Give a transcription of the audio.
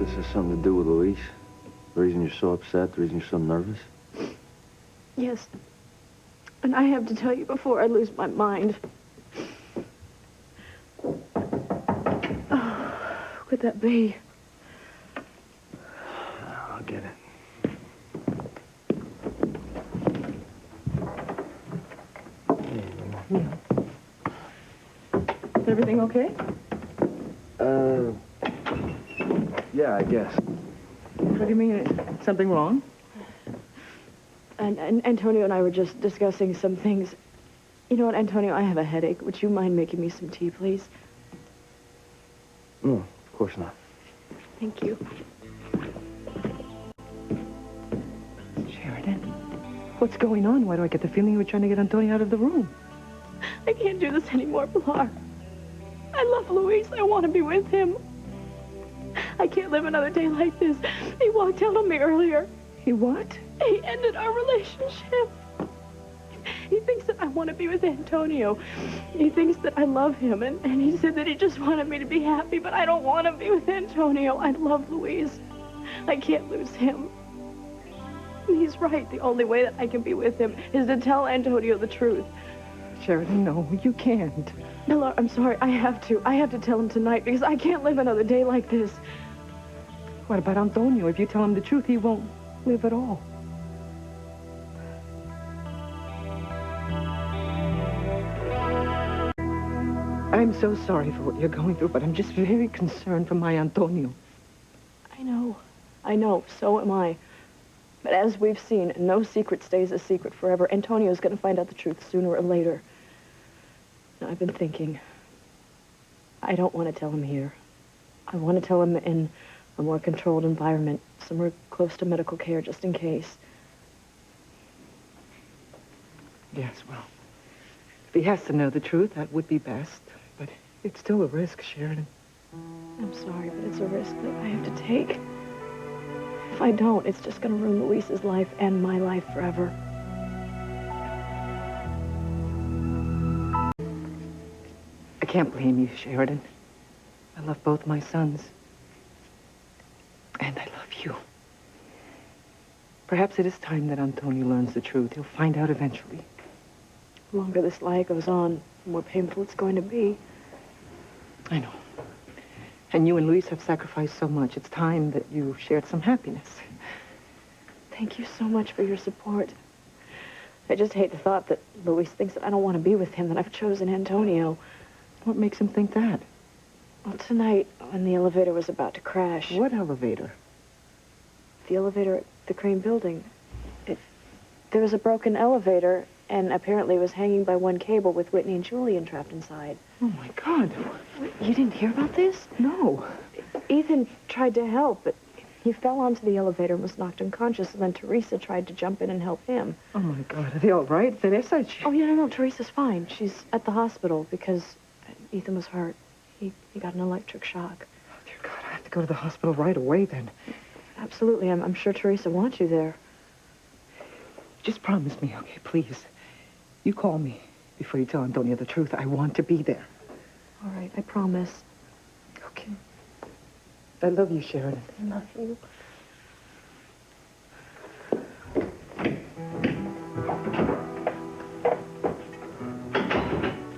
this has something to do with Luis? The reason you're so upset, the reason you're so nervous? Yes. And I have to tell you before I lose my mind. Oh, who could that be? I'll get it. Yeah. Is everything okay? Yeah, I guess. What do you mean? Something wrong? And Antonio and I were just discussing some things. You know what, Antonio? I have a headache. Would you mind making me some tea, please? No, of course not. Thank you. Sheridan, what's going on? Why do I get the feeling you were trying to get Antonio out of the room? I can't do this anymore, Pilar. I love Luis. I want to be with him. I can't live another day like this. He walked out on me earlier. He what? He ended our relationship. He thinks that I want to be with Antonio. He thinks that I love him, and he said that he just wanted me to be happy, but I don't want to be with Antonio. I love Luis. I can't lose him. And he's right. The only way that I can be with him is to tell Antonio the truth. Sheridan, no, you can't. Pilar, I'm sorry. I have to. I have to tell him tonight because I can't live another day like this. What about Antonio? If you tell him the truth, he won't live at all. I'm so sorry for what you're going through, but I'm just very concerned for my Antonio. I know. I know. So am I. But as we've seen, no secret stays a secret forever. Antonio's going to find out the truth sooner or later. Now, I've been thinking. I don't want to tell him here. I want to tell him in a more controlled environment, somewhere close to medical care, just in case. Yes, well, if he has to know the truth, that would be best. But it's still a risk, Sheridan. I'm sorry, but it's a risk that I have to take. If I don't, it's just going to ruin Luis's life and my life forever. I can't blame you, Sheridan. I love both my sons. And I love you. Perhaps it is time that Antonio learns the truth. He'll find out eventually. The longer this lie goes on, the more painful it's going to be. I know. And you and Luis have sacrificed so much. It's time that you shared some happiness. Thank you so much for your support. I just hate the thought that Luis thinks that I don't want to be with him, that I've chosen Antonio. What makes him think that? Well, tonight, when the elevator was about to crash... What elevator? The elevator at the Crane building. There was a broken elevator, and apparently it was hanging by one cable with Whitney and Julian trapped inside. Oh, my God. You didn't hear about this? No. Ethan tried to help, but he fell onto the elevator and was knocked unconscious, and then Teresa tried to jump in and help him. Oh, my God. Are they all right? Teresa? Oh, yeah, no, Teresa's fine. She's at the hospital because Ethan was hurt. He got an electric shock. Oh, dear God, I have to go to the hospital right away, then. Absolutely. I'm sure Teresa wants you there. Just promise me, okay, please. You call me before you tell Antonio the truth. I want to be there. All right, I promise. Okay. I love you, Sheridan. I love you.